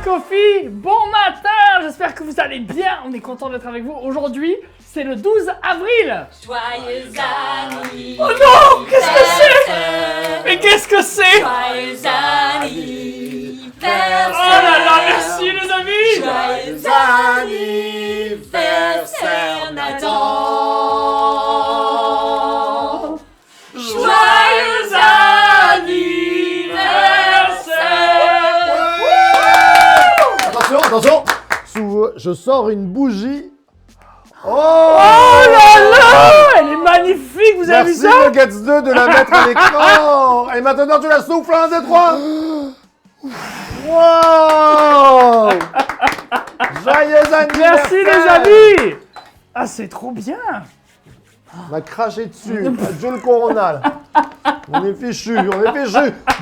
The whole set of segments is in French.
Scoffy, bon matin, j'espère que vous allez bien, on est content d'être avec vous. Aujourd'hui, c'est le 12 avril. Joyeux anniversaire. Oh non, qu'est-ce que c'est? Mais qu'est-ce que c'est? Joyeux anniversaire. Oh là là, merci les amis. Joyeux anniversaire Nathan. Joyeux anniversaire. Attention, je sors une bougie. Oh là là, elle est magnifique, vous avez vu Merci ça? Nuggets 2 de la mettre à l'écran. Et maintenant tu la souffles, 1, 2, 3. Wow. Joyeux anniversaire. Merci les amis. Ah, c'est trop bien. On m'a craché dessus, Dieu le coronal. On est fichu.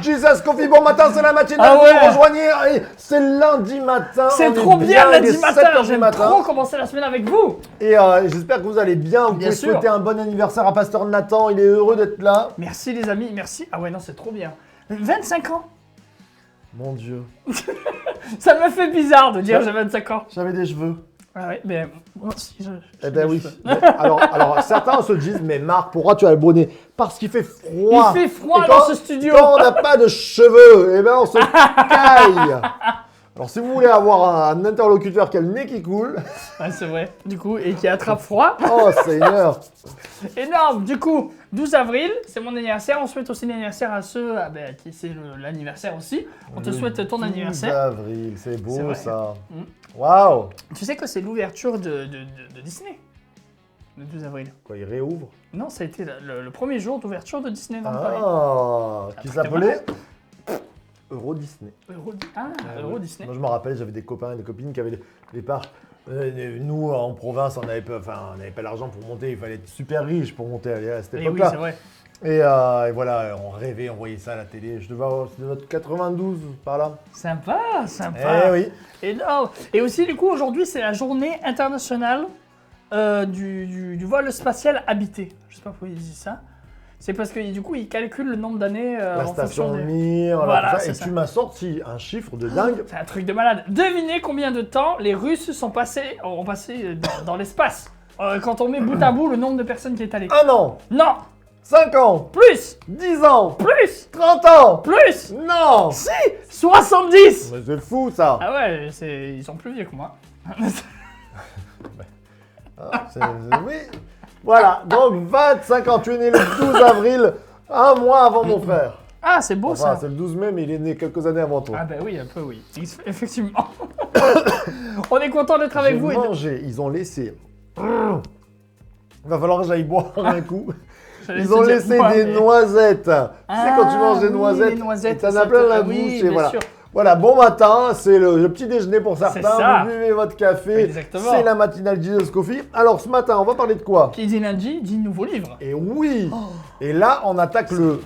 Jesus Coffee, bon matin, c'est la matinée. Ah ouais. Vous rejoignez, et c'est lundi matin. C'est on est trop bien il est lundi 7 matin, heures du j'aime matin. trop commencer la semaine avec vous. Et j'espère que vous allez bien. Vous Bien pouvez sûr. souhaiter un bon anniversaire à Pasteur Nathan. Il est heureux d'être là. Merci les amis, merci. Ah ouais, non, c'est trop bien. 25 ans. Mon Dieu. Ça me fait bizarre de dire j'ai 25 ans. J'avais des cheveux. Ah ouais, mais moi aussi, Eh ben oui. Alors, certains se disent, mais Marc, pourquoi tu as le bonnet? Parce qu'il fait froid. Il fait froid Et dans ce studio. Quand on n'a pas de cheveux, eh ben on se caille. Alors, si vous voulez avoir un interlocuteur qui a le nez qui coule, Ouais, c'est vrai. Du coup, et qui attrape froid. oh Seigneur. Énorme. Du coup, 12 avril, c'est mon anniversaire. On souhaite aussi l'anniversaire à ceux qui c'est l'anniversaire aussi. On te souhaite ton 12 anniversaire. avril, c'est C'est beau vrai. ça. Mm. Waouh. Tu sais que c'est l'ouverture de Disney. Le 12 avril. Quoi, il réouvre? Non, ça a été le premier jour d'ouverture de Disneyland Paris. Ah, qui Après, s'appelait Euro Disney. Euro Disney. Moi, je me rappelle, j'avais des copains et des copines qui avaient des parcs. Nous, en province, on n'avait pas l'argent pour monter. Il fallait être super riche pour monter à cette Et oui, époque-là. c'est vrai. Et voilà, on rêvait, on voyait ça à la télé. Je devais avoir 92 par là. Sympa, sympa. Eh oui. Énorme. Et aussi, du coup, aujourd'hui, c'est la journée internationale du vol spatial habité. Je sais pas pourquoi ils disent ça. C'est parce que du coup, ils calculent le nombre d'années La en station fonction des... Mir, Voilà, tout ça. c'est Et ça. tu m'as sorti un chiffre de dingue. C'est un truc de malade. Devinez combien de temps les Russes ont passé dans l'espace. Quand on met bout à bout le nombre de personnes qui est allé. 1 an, Non, 5 ans, plus, 10 ans, plus, 30 ans. plus. Non. Si, 70. Mais c'est fou ça. Ah ouais, ils sont plus vieux que moi. Ah, oui. Voilà, donc 25 ans. Tu es né le 12 avril, un mois avant mon frère. Ah, c'est beau Enfin, ça. c'est le 12 mai, mais il est né quelques années avant toi. Ah bah oui, un peu oui. Effectivement. On est content d'être avec J'ai vous. mangé, ils ont laissé. Il va falloir que j'aille boire un coup. J'allais Ils te ont dire, laissé moi, des mais- noisettes. Tu sais, quand tu manges des oui, noisettes, les noisettes, t'en ça as plein la oui, bouche. Et bien voilà. sûr. Voilà, bon matin, c'est le petit déjeuner pour ça. certains. Vous buvez votre café. Exactement. C'est la matinale Jesus Coffee. Alors, ce matin, on va parler de quoi? Qui dit lundi dit nouveau livre. Et oui. Oh. Et là, on attaque le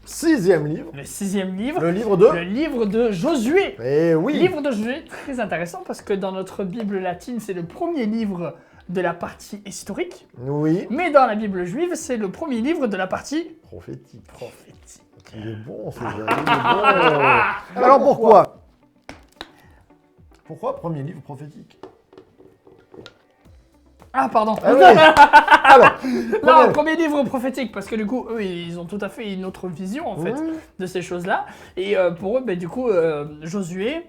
6e livre. Le 6e livre. Le livre de. Le livre de Josué. Et oui. Livre de Josué, très intéressant parce que dans notre Bible latine, c'est le premier livre de la partie historique. Oui. Mais dans la Bible juive, c'est le premier livre de la partie Prophétique. prophétique. Il est bon, c'est il est bon. Alors pourquoi? Pourquoi premier livre prophétique? Ah, pardon. Ah oui. Alors, Non, premier livre prophétique, parce que du coup, eux, ils ont tout à fait une autre vision, en fait, de ces choses-là. Et pour eux, du coup, Josué,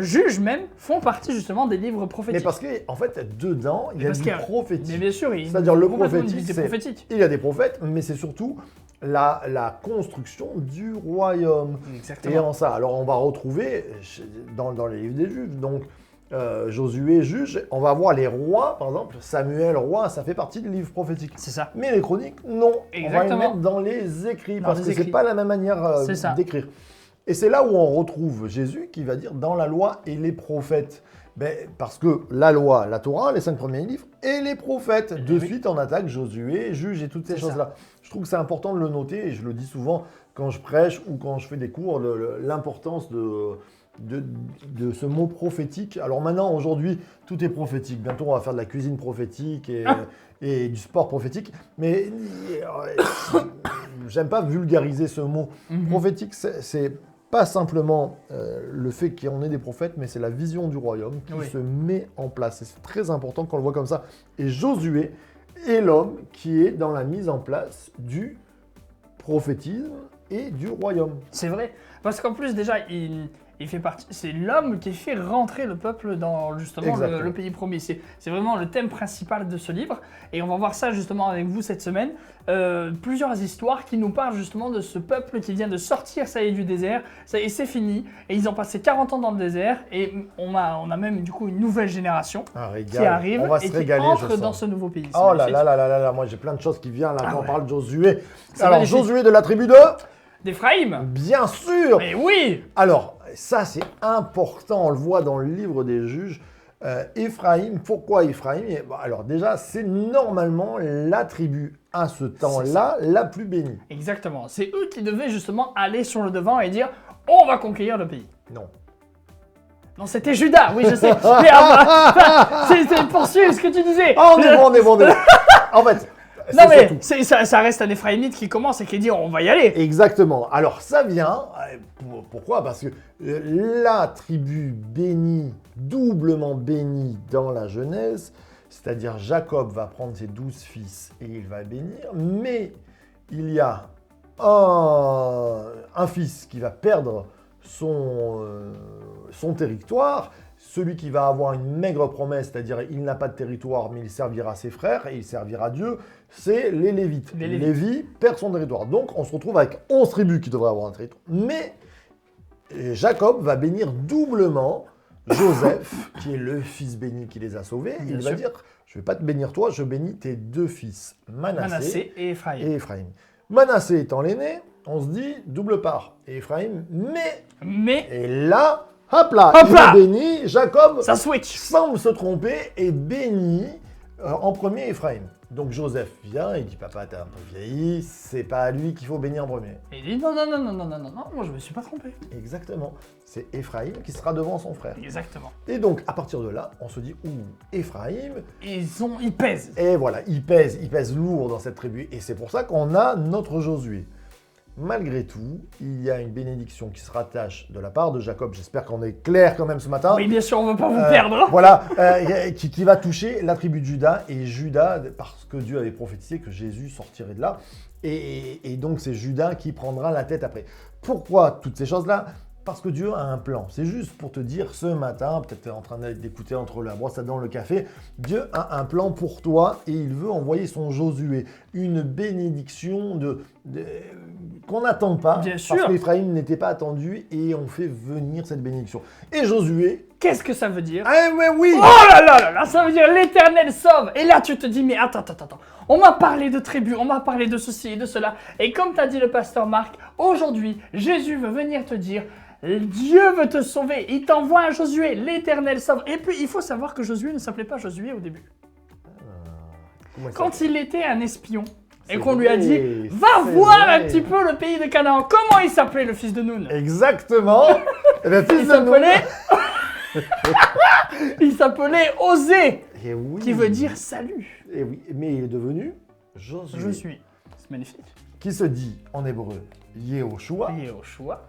Juge même, font partie justement des livres mais prophétiques. parce qu'en fait, dedans, il y a parce du qu'il y a- prophétique. Mais bien sûr, C'est-à-dire le complètement prophétique, une idée prophétique. il y a des prophètes, mais c'est surtout la construction du royaume. Et Exactement. en ça, alors on va retrouver dans les livres des Juifs, donc Josué, Juge, on va voir les rois, par exemple, Samuel, roi, ça fait partie du livre prophétique. C'est ça. Mais les chroniques, non. On va les Exactement. mettre dans les écrits, Dans parce les que c'est écrits. pas la même manière C'est ça. d'écrire. Et c'est là où on retrouve Jésus qui va dire dans la loi et les prophètes. Ben, parce que la loi, la Torah, les 5 premiers livres, et les prophètes. De oui. suite, on attaque Josué, Juge et toutes ces C'est ça. choses-là. Je trouve que c'est important de le noter, et je le dis souvent quand je prêche ou quand je fais des cours, l'importance de ce mot prophétique. Alors maintenant, aujourd'hui, tout est prophétique. Bientôt, on va faire de la cuisine prophétique et du sport prophétique. Mais j'aime pas vulgariser ce mot. Prophétique, c'est pas simplement le fait qu'on ait des prophètes, mais c'est la vision du royaume qui Oui. se met en place. Et c'est très important qu'on le voit comme ça. Et Josué est l'homme qui est dans la mise en place du prophétisme et du royaume. C'est vrai. Parce qu'en plus, déjà, il fait partie. C'est l'homme qui fait rentrer le peuple dans justement Exactement. le pays promis. C'est vraiment le thème principal de ce livre. Et on va voir ça justement avec vous cette semaine. Plusieurs histoires qui nous parlent justement de ce peuple qui vient de sortir, ça y est, du désert. Ça y est, c'est fini. Et ils ont passé 40 ans dans le désert. Et on a même du coup une nouvelle génération Un régal. qui arrive On va et se qui régaler, entre je dans sens. ce nouveau pays. C'est Oh là magnifique. là là là là là, moi j'ai plein de choses qui viennent là Ah quand ouais. on parle de Josué. C'est Alors magnifique. Josué de la tribu de D'Éphraïm. bien sûr. Mais oui. Alors ça c'est important, on le voit dans le livre des juges. Éphraïm, pourquoi Éphraïm? Alors déjà c'est normalement la tribu à ce temps-là la plus bénie. Exactement. C'est eux qui devaient justement aller sur le devant et dire on va conquérir le pays. Non. Non, c'était Judas, oui, je sais. Mais c'est poursuivre ce que tu disais. Ah, on est bon, on est bon, on est bon. En fait, Non, c'est mais surtout- ça reste un Éphraïmite qui commence et qui dit on va y aller. Exactement. Alors ça vient, pourquoi? Parce que la tribu bénie, doublement bénie dans la Genèse, c'est-à-dire Jacob va prendre ses 12 fils et il va bénir, mais il y a un fils qui va perdre son territoire, celui qui va avoir une maigre promesse, c'est-à-dire il n'a pas de territoire, mais il servira ses frères et il servira Dieu, c'est les Lévites. Les Lévites. Lévi perd son territoire. Donc on se retrouve avec 11 tribus qui devraient avoir un territoire. Mais Jacob va bénir doublement Joseph, qui est le fils béni qui les a sauvés. Bien Il sûr. va dire, je ne vais pas te bénir toi, je bénis tes deux fils, Manassé et Éphraïm. et Éphraïm. Manassé étant l'aîné, on se dit double part. Et Éphraïm, Mais et là, hop là, Hop il là est béni. Jacob ça switch. semble se tromper et bénit en premier Éphraïm. Donc Joseph vient, il dit papa, t'es un peu vieilli, c'est pas à lui qu'il faut bénir en premier. Et il dit non, non, non, non, non, non, non, non, moi je me suis pas trompé. Exactement, c'est Éphraïm qui sera devant son frère. Exactement. Et donc à partir de là, on se dit Éphraïm, Ils pèsent. et voilà, il pèse lourd dans cette tribu. Et c'est pour ça qu'on a notre Josué. Malgré tout, il y a une bénédiction qui se rattache de la part de Jacob. J'espère qu'on est clair quand même ce matin. Oui, bien sûr, on veut pas vous perdre. Voilà, qui va toucher la tribu de Juda. Et Juda, parce que Dieu avait prophétisé que Jésus sortirait de là. Et donc c'est Juda qui prendra la tête après. Pourquoi toutes ces choses-là? Parce que Dieu a un plan. C'est juste pour te dire ce matin, peut-être tu es en train d'écouter entre la brosse à dents, le café, Dieu a un plan pour toi et il veut envoyer son Josué. Une bénédiction qu'on n'attend pas. Bien sûr. Parce qu'Éphraïm n'était pas attendu et on fait venir cette bénédiction. Et Josué, Qu'est-ce que ça veut dire? ah mais oui, Oh là là là là, ça veut dire l'Éternel sauve. Et là, tu te dis, mais attends. On m'a parlé de tribus, on m'a parlé de ceci et de cela. Et comme t'as dit le pasteur Marc, aujourd'hui, Jésus veut venir te dire, Dieu veut te sauver. Il t'envoie un Josué, l'Éternel sauve. Et puis, il faut savoir que Josué ne s'appelait pas Josué au début. Comment il Quand s'appelle? il était un espion, et C'est qu'on lui a vrai, dit, va c'est voir vrai. un petit peu le pays de Canaan. Comment il s'appelait le fils de Noun? Exactement. Eh bien, fils Il de Noun. s'appelait... il s'appelait Osée, Eh oui. qui veut dire salut. Eh oui, mais il est devenu Josué. Je suis. C'est magnifique. Qui se dit en hébreu Yehoshua. Et au choix.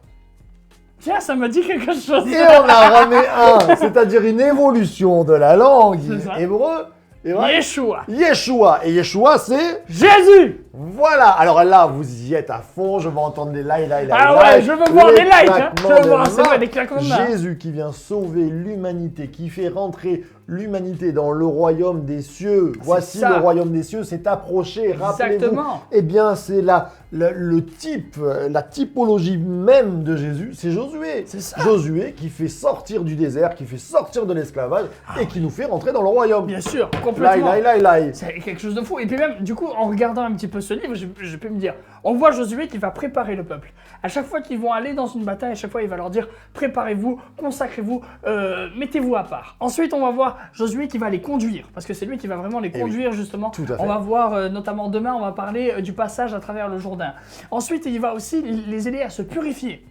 Tiens, ça me dit quelque chose. Et on a ramené un, c'est-à-dire une évolution de la langue C'est ça. hébreu. Et voilà. Yeshua. Yeshua. Et Yeshua, c'est... Jésus. Voilà. Alors là, vous y êtes à fond. Je veux entendre des likes. Ah ouais, je veux voir des likes. Hein. Je veux voir, c'est vrai, des claquements de main. Jésus qui vient sauver l'humanité, qui fait rentrer l'humanité dans le royaume des cieux. Voici ça. le royaume des cieux s'est approché. Rappelez-vous. Exactement. Eh bien, c'est le type, la typologie même de Jésus, c'est Josué. C'est ça. Josué qui fait sortir du désert, qui fait sortir de l'esclavage et qui nous fait rentrer dans le royaume. Bien sûr, Lai, complètement. lai, lai, lai. C'est quelque chose de fou. Et puis même, du coup, en regardant un petit peu ce livre, je peux me dire, on voit Josué qui va préparer le peuple. À chaque fois qu'ils vont aller dans une bataille, à chaque fois il va leur dire, préparez-vous, consacrez-vous, mettez-vous à part. Ensuite, on va voir Josué qui va les conduire, parce que c'est lui qui va vraiment les Eh conduire justement. Tout à fait. On va voir, notamment demain, on va parler du passage à travers le Jourdain. Ensuite, il va aussi les aider à se purifier.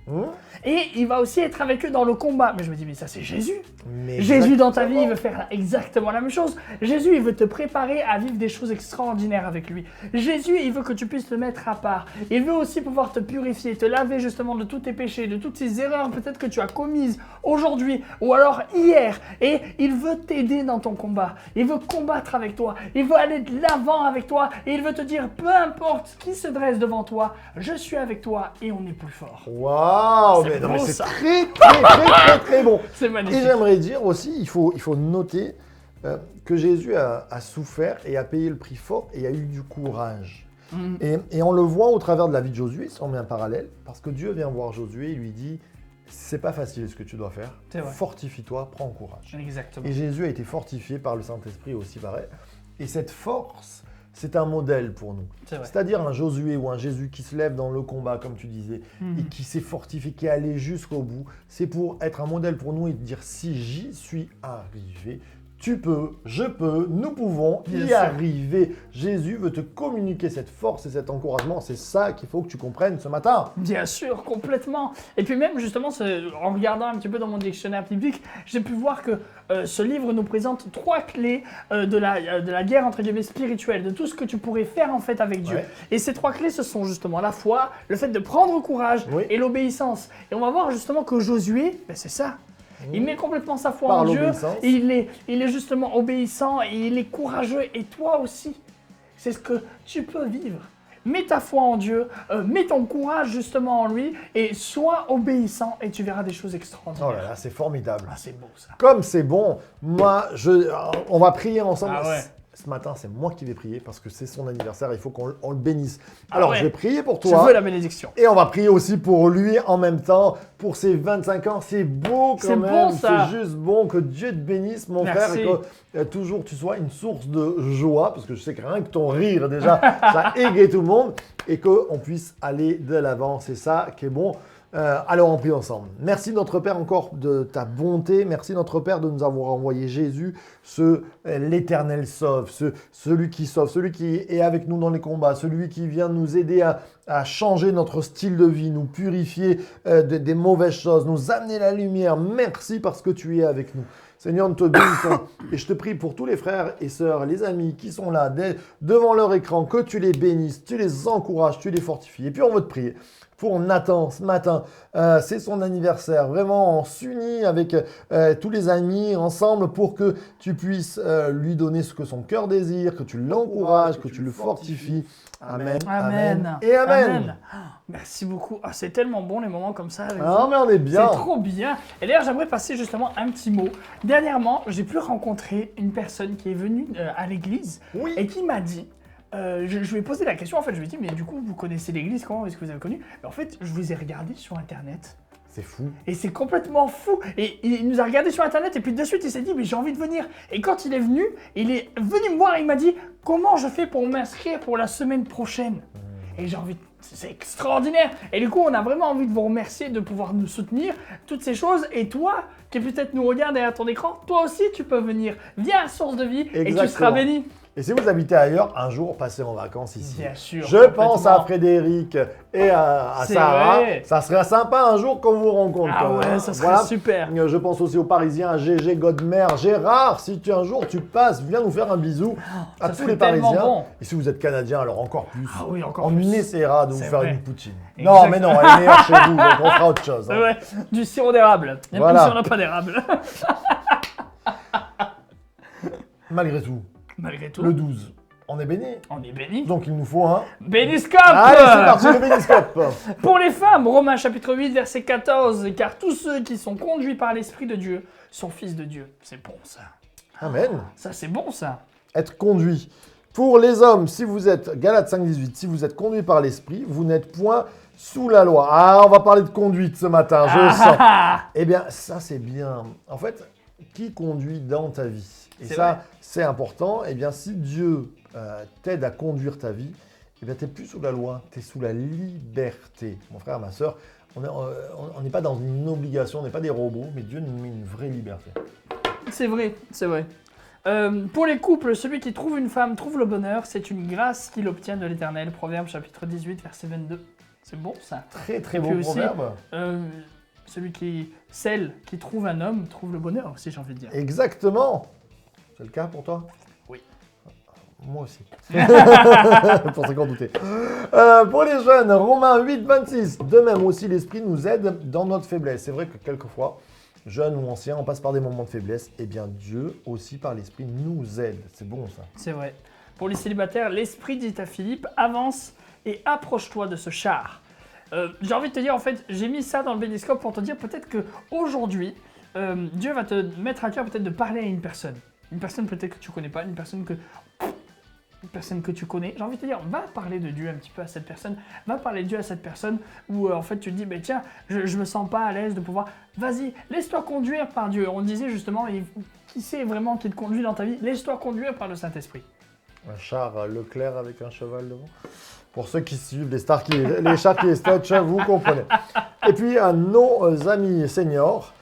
Et il va aussi être avec eux dans le combat. Mais je me dis, mais ça c'est Jésus. Mais Jésus dans ta vie, il exactement. veut faire exactement la même chose. Jésus, il veut te préparer à vivre des choses extraordinaires avec lui. Jésus, il veut que tu puisses te mettre à part. combat. Il veut aussi pouvoir te purifier, te laver justement de tous tes péchés, de toutes ces erreurs peut-être que tu as commises aujourd'hui ou alors hier. Et il veut t'aider dans ton combat. Il veut combattre avec toi. Il veut aller de l'avant avec toi. Et il veut te dire, peu importe qui se dresse devant toi, je suis avec toi et on est plus fort. Waouh, C'est mais non, beau, mais c'est ça. très bon. C'est Et magnifique. j'aimerais dire aussi, il faut noter que Jésus a souffert et a payé le prix fort et a eu du courage. Mm. Et on le voit au travers de la vie de Josué, si on met un parallèle, parce que Dieu vient voir Josué et lui dit, c'est pas facile ce que tu dois faire, C'est vrai. fortifie-toi, prends courage. Exactement. Et Jésus a été fortifié par le Saint-Esprit aussi pareil. Et cette force, c'est un modèle pour nous. C'est vrai. C'est-à-dire un Josué ou un Jésus qui se lève dans le combat, comme tu disais, Mhm. et qui s'est fortifié, qui est allé jusqu'au bout. C'est pour être un modèle pour nous et dire si j'y suis arrivé, tu peux, je peux, nous pouvons Bien y sûr. arriver. Jésus veut te communiquer cette force et cet encouragement. C'est ça qu'il faut que tu comprennes ce matin. Bien sûr, complètement. Et puis même justement, en regardant un petit peu dans mon dictionnaire biblique, j'ai pu voir que ce livre nous présente 3 clés de la guerre entre guillemets spirituelle, de tout ce que tu pourrais faire en fait avec Dieu. Ouais. Et ces 3 clés, ce sont justement la foi, le fait de prendre courage Oui. et l'obéissance. Et on va voir justement que Josué, ben c'est ça. Il met complètement sa foi Par en Dieu, l'obéissance. il est justement obéissant et il est courageux. Et toi aussi, c'est ce que tu peux vivre. Mets ta foi en Dieu, mets ton courage justement en lui et sois obéissant et tu verras des choses extraordinaires. Oh là là, c'est formidable. Ah, c'est beau ça. Comme c'est bon, moi, on va prier ensemble. Ah ouais. Ce matin, c'est moi qui vais prier parce que c'est son anniversaire, il faut qu'on le bénisse. Alors, ouais. je vais prier pour Je toi. veux la bénédiction. Et on va prier aussi pour lui en même temps, pour ses 25 ans. C'est beau quand C'est même. bon, ça. C'est juste bon que Dieu te bénisse, mon Merci. frère, et que toujours tu sois une source de joie, parce que je sais que rien que ton rire déjà, ça égaye tout le monde, et qu'on puisse aller de l'avant. C'est ça qui est bon. Alors on prie ensemble. Merci notre Père encore de ta bonté. Merci notre Père de nous avoir envoyé Jésus, l'Éternel sauve, celui qui sauve, celui qui est avec nous dans les combats, celui qui vient nous aider à changer notre style de vie, nous purifier des mauvaises choses, nous amener la lumière. Merci parce que tu es avec nous. Seigneur, nous te bénissons et je te prie pour tous les frères et sœurs, les amis qui sont là devant leur écran, que tu les bénisses, tu les encourages, tu les fortifies. Et puis on veut te prier pour Nathan ce matin. C'est son anniversaire. Vraiment, on s'unit avec tous les amis ensemble pour que tu puisses lui donner ce que son cœur désire, que tu l'encourages, que tu le fortifies. Amen, Amen. et amen. Ah, merci beaucoup. Ah, c'est tellement bon les moments comme ça avec Ah, vous. mais on est bien. C'est trop bien. Et d'ailleurs, j'aimerais passer justement un petit mot. Dernièrement, j'ai pu rencontrer une personne qui est venue à l'église Oui. et qui m'a dit, je lui ai posé la question, en fait, je lui ai dit, mais du coup, vous connaissez l'église, comment est-ce que vous avez connu? Mais en fait, je vous ai regardé sur Internet. C'est fou. Et c'est complètement fou. Et il nous a regardé sur Internet et puis de suite, il s'est dit, mais j'ai envie de venir. Et quand il est venu me voir et il m'a dit, comment je fais pour m'inscrire pour la semaine prochaine? Et j'ai envie, c'est extraordinaire. Et du coup, on a vraiment envie de vous remercier de pouvoir nous soutenir, toutes ces choses. Et toi, qui peut-être nous regarde derrière ton écran, toi aussi, tu peux venir. Viens à Source de Vie et tu seras Exactement. béni. Et si vous habitez ailleurs, un jour, passez en vacances ici. Bien sûr. Je pense à Frédéric et à C'est Sarah. vrai. Ça serait sympa un jour qu'on vous rencontre. Ah ouais, ça serait Voilà. super. Je pense aussi aux Parisiens, à GG, Godmer, Gérard. Si un jour tu passes, viens nous faire un bisou à ça tous serait les tellement Parisiens. bon. Et si vous êtes Canadien, alors encore plus. Ah oui, encore On plus. essaiera de vous C'est faire vrai. une poutine. Exact. Non, mais non, elle est meilleure chez vous, donc on fera autre chose. hein. Ouais, du sirop d'érable. Même Voilà. si on n'a pas d'érable. Malgré tout, Malgré tout, le 12, on est béni. on est béni. Donc il nous faut un. Béniscope. Allez, c'est parti, le béniscope. Pour les femmes, Romains chapitre 8, verset 14, car tous ceux qui sont conduits par l'Esprit de Dieu sont fils de Dieu. C'est bon ça. Amen. Ça c'est bon ça. Être conduit. Pour les hommes, si vous êtes, Galates 5,18, si vous êtes conduit par l'esprit, vous n'êtes point sous la loi. Ah, on va parler de conduite ce matin, je le sens. Eh bien, ça c'est bien. En fait, qui conduit dans ta vie? Et C'est ça, vrai. c'est important. Eh bien, si Dieu t'aide à conduire ta vie, eh bien, tu n'es plus sous la loi, tu es sous la liberté. Mon frère, ma soeur, on n'est pas dans une obligation, on n'est pas des robots, mais Dieu nous met une vraie liberté. C'est vrai, c'est vrai. Pour les couples, celui qui trouve une femme trouve le bonheur, c'est une grâce qu'il obtient de l'Éternel. Proverbe chapitre 18, verset 22. C'est bon ça. Très, très Et beau puis aussi, proverbe. Celle qui trouve un homme trouve le bonheur aussi, j'ai envie de dire. Exactement. C'est le cas pour toi? Oui. Moi aussi. Pour ceux qui en doutaient. Pour les jeunes, Romains 8, 26. De même aussi, l'esprit nous aide dans notre faiblesse. C'est vrai que quelquefois, jeunes ou anciens, on passe par des moments de faiblesse. Eh bien, Dieu aussi, par l'esprit, nous aide. C'est bon, ça. C'est vrai. Pour les célibataires, l'esprit dit à Philippe, avance et approche-toi de ce char. J'ai envie de te dire, en fait, j'ai mis ça dans le béniscope pour te dire peut-être qu'aujourd'hui, Dieu va te mettre à cœur peut-être de parler à une personne. Une personne peut-être que tu connais pas, une personne que tu connais. J'ai envie de te dire, va parler de Dieu un petit peu à cette personne. Va parler de Dieu à cette personne où en fait tu te dis, mais tiens, je me sens pas à l'aise de pouvoir. Vas-y, laisse-toi conduire par Dieu. On disait justement, qui c'est vraiment qui te conduit dans ta vie? Laisse-toi conduire par le Saint-Esprit. Un char Leclerc avec un cheval devant. Pour ceux qui suivent les chars qui Stotch, vous comprenez. Et puis, à nos amis seniors,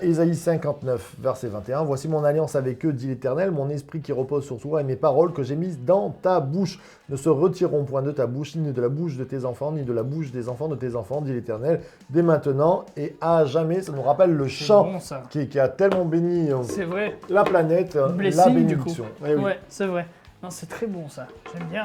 Ésaïe 59, verset 21. Voici mon alliance avec eux, dit l'Éternel, mon esprit qui repose sur toi et mes paroles que j'ai mises dans ta bouche ne se retireront point de ta bouche, ni de la bouche de tes enfants, ni de la bouche des enfants de tes enfants, dit l'Éternel, dès maintenant et à jamais. Ça nous rappelle le chant bon, ça. qui a tellement béni C'est vrai. la planète, Blessing, la du coup. bénédiction. Eh oui. Ouais, c'est vrai. Non, c'est très bon ça. J'aime bien.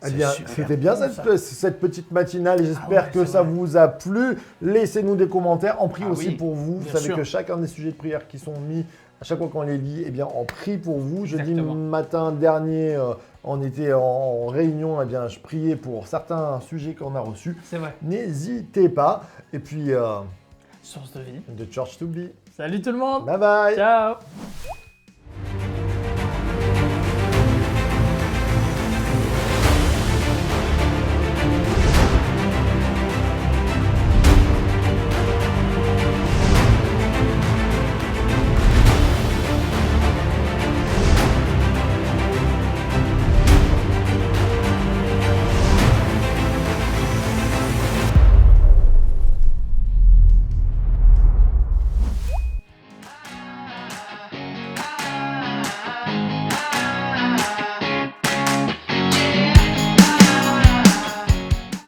Eh bien, C'est super c'était bien bon, cette petite matinale et j'espère ouais, que c'est ça vrai. vous a plu. Laissez-nous des commentaires. On prie aussi Oui, pour vous. Vous bien savez sûr. que chacun des sujets de prière qui sont mis, à chaque fois qu'on les lit, eh bien, on prie pour vous. Jeudi Exactement. matin dernier, on était en réunion. Eh bien, je priais pour certains sujets qu'on a reçus. C'est vrai. N'hésitez pas. Et puis, Source de vie. The Church to be. Salut tout le monde. Bye bye. Ciao.